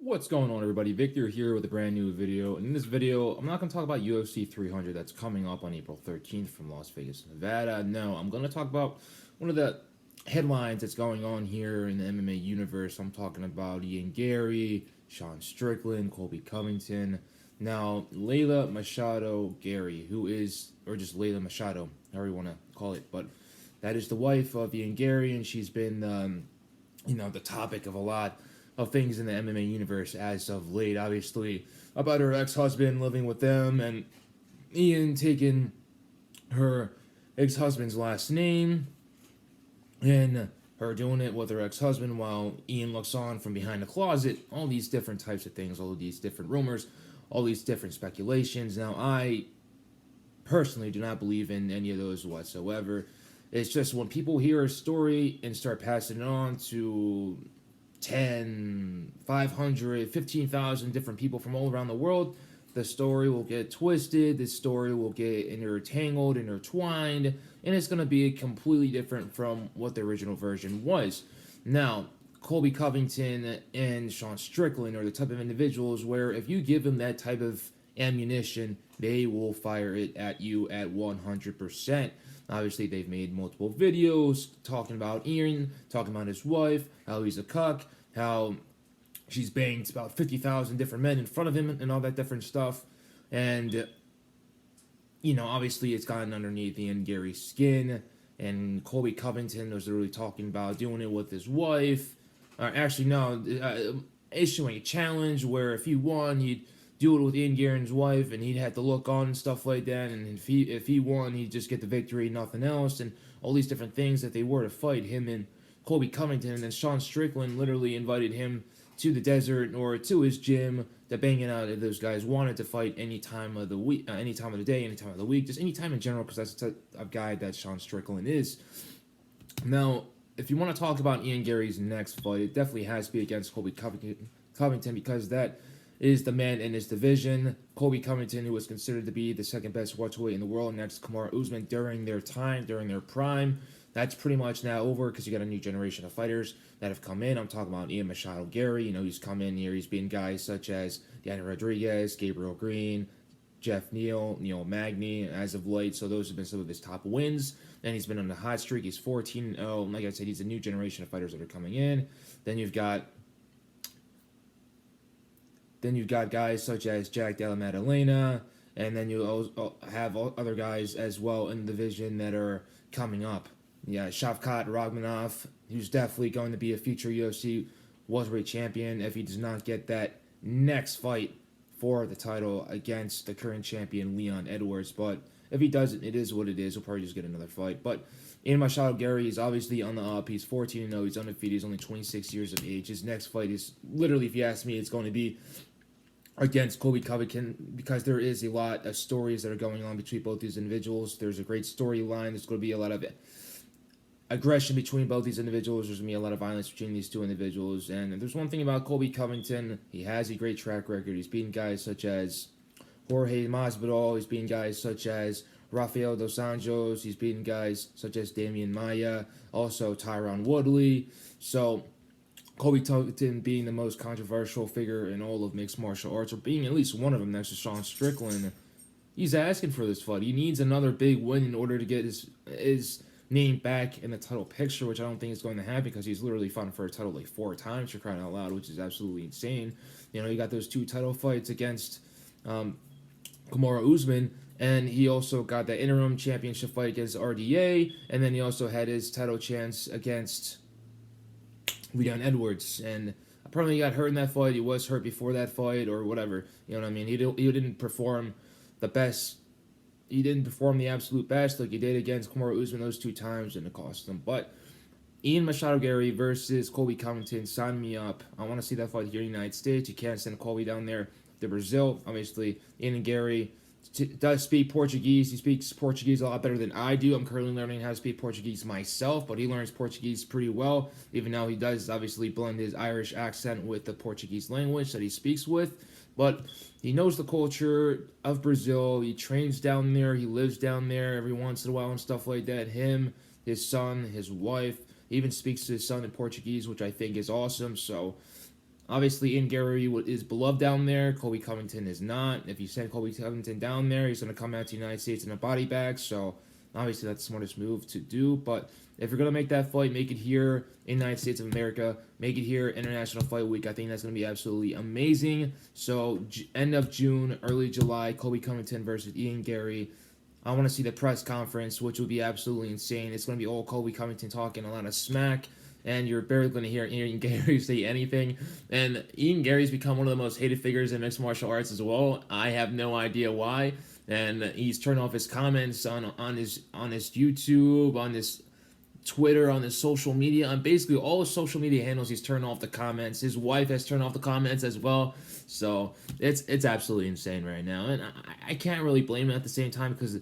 What's going on, everybody? Victor here with a brand new video. In this video, I'm not going to talk about UFC 300 that's coming up on April 13th from Las Vegas, Nevada. No, I'm going to talk about one of the headlines that's going on here in the MMA universe. I'm talking about Garry, Sean Strickland, Colby Covington. Now, Layla Machado Garry, who is, or just Layla Machado, however you want to call it, but that is the wife of Garry, and she's been, the topic of a lot of things in the MMA universe as of late. Obviously, about her ex-husband living with them, and Ian taking her ex-husband's last name, and her doing it with her ex-husband while Ian looks on from behind the closet. All these different types of things, all of these different rumors, all these different speculations. Now, I personally do not believe in any of those whatsoever. It's just when people hear a story and start passing it on to 10, 500, 15,000 different people from all around the world, the story will get twisted, the story will get intertangled, intertwined, and it's going to be completely different from what the original version was. Now, Colby Covington and Sean Strickland are the type of individuals where if you give them that type of ammunition, they will fire it at you at 100%. Obviously, they've made multiple videos talking about Ian, talking about his wife, how he's a cuck, how she's banged about 50,000 different men in front of him, and all that different stuff. And, obviously it's gotten underneath Gary's skin. And Colby Covington was literally talking about doing it with his wife. Issuing a challenge where if he won, he'd do it with Gary's wife, and he'd have to look on and stuff like that. And if he won, he'd just get the victory, nothing else. And all these different things that they were to fight, him and Colby Covington. And then Sean Strickland literally invited him to the desert or to his gym to bang it out if those guys wanted to fight any time of the week, any time of the day, any time of the week, just any time in general, because that's the type of guy that Sean Strickland is. Now, if you want to talk about Gary's next fight, it definitely has to be against Colby Covington, because that is the man in his division. Colby Covington, who was considered to be the second best welterweight in the world next to Kamaru Usman during their prime. That's pretty much now over because you got a new generation of fighters that have come in. I'm talking about Ian Machado Garry. He's come in here. He's been guys such as Daniel Rodriguez, Gabriel Green, Jeff Neal, Neil Magny as of late. So those have been some of his top wins. And he's been on the hot streak. He's 14-0. Like I said, he's a new generation of fighters that are coming in. Then you've got guys such as Jack Della Maddalena, and then you also have other guys as well in the division that are coming up. Yeah, Shavkat Rakhmonov, who's definitely going to be a future UFC welterweight champion if he does not get that next fight for the title against the current champion Leon Edwards. But if he doesn't, it is what it is. He'll probably just get another fight. But Ian Machado Garry is obviously on the up. He's 14-0. He's undefeated. He's only 26 years of age. His next fight is literally, if you ask me, it's going to be against Colby Covington, because there is a lot of stories that are going on between both these individuals. There's a great storyline. There's going to be a lot of aggression between both these individuals. There's going to be a lot of violence between these two individuals. And there's one thing about Colby Covington. He has a great track record. He's beaten guys such as Jorge Masvidal. He's beaten guys such as Rafael Dos Anjos. He's beaten guys such as Damian Maia. Also Tyron Woodley. So Colby Covington being the most controversial figure in all of mixed martial arts, or being at least one of them next to Sean Strickland, he's asking for this fight. He needs another big win in order to get his name back in the title picture, which I don't think is going to happen, because he's literally fought for a title like 4 times, for crying out loud, which is absolutely insane. You got those 2 title fights against Kamaru Usman, and he also got that interim championship fight against RDA, and then he also had his title chance against Leon Edwards, and apparently he got hurt in that fight. He was hurt before that fight, or whatever. You know what I mean? He didn't perform the best. He didn't perform the absolute best like he did against Kamaru Usman those 2 times, and it cost him. But Ian Machado Garry versus Colby Covington, sign me up. I want to see that fight here in the United States. You can't send Colby down there to Brazil. Obviously, Ian Garry does speak Portuguese. He speaks Portuguese a lot better than I do. I'm currently learning how to speak Portuguese myself, but he learns Portuguese pretty well, even though he does obviously blend his Irish accent with the Portuguese language that he speaks with. But he knows the culture of Brazil. He trains down there. He lives down there every once in a while and stuff like that. Him, his son, his wife, he even speaks to his son in Portuguese, which I think is awesome. So Obviously, Ian Garry is beloved down there. Colby Covington is not. If you send Colby Covington down there, he's going to come out to the United States in a body bag. So, obviously, that's the smartest move to do. But if you're going to make that fight, make it here in the United States of America. Make it here, International Fight Week. I think that's going to be absolutely amazing. So, end of June, early July, Colby Covington versus Ian Garry. I want to see the press conference, which would be absolutely insane. It's going to be all Colby Covington talking a lot of smack, and you're barely going to hear Ian Garry say anything. And Ian Garry's become one of the most hated figures in mixed martial arts as well. I have no idea why. And he's turned off his comments on his YouTube, on his Twitter, on his social media, on basically all his social media handles. He's turned off the comments. His wife has turned off the comments as well. So it's absolutely insane right now, and I can't really blame him at the same time because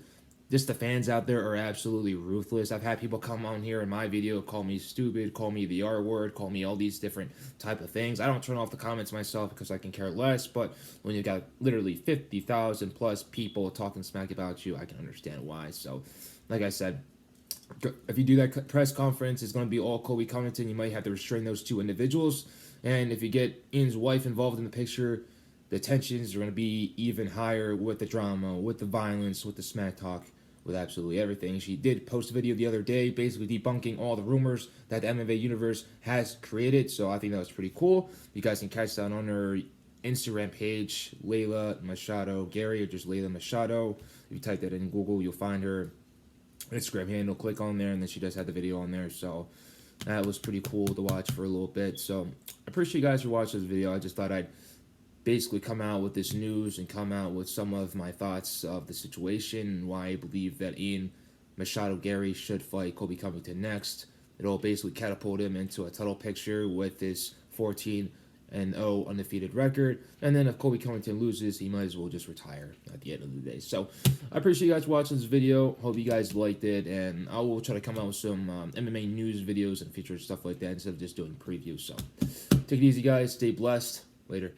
just the fans out there are absolutely ruthless. I've had people come on here in my video, call me stupid, call me the R word, call me all these different type of things. I don't turn off the comments myself because I can care less, but when you got literally 50,000 plus people talking smack about you, I can understand why. So, like I said, if you do that press conference, it's going to be all Colby Covington. You might have to restrain those two individuals. And if you get Ian's wife involved in the picture, the tensions are going to be even higher with the drama, with the violence, with the smack talk, with absolutely everything. She did post a video the other day basically debunking all the rumors that the MMA universe has created. So I think that was pretty cool. You guys can catch that on her Instagram page, Layla Machado Garry, or just Layla Machado. If you type that in Google, you'll find her Instagram handle. Click on there, and then she does have the video on there. So that was pretty cool to watch for a little bit. So I appreciate you guys for watching this video. I just thought I'd basically come out with this news and come out with some of my thoughts of the situation and why I believe that Ian Machado Garry should fight Colby Covington next. It'll basically catapult him into a title picture with this 14-0 undefeated record. And then if Colby Covington loses, he might as well just retire at the end of the day. So I appreciate you guys watching this video. Hope you guys liked it. And I will try to come out with some MMA news videos and features, stuff like that, instead of just doing previews. So take it easy, guys. Stay blessed. Later.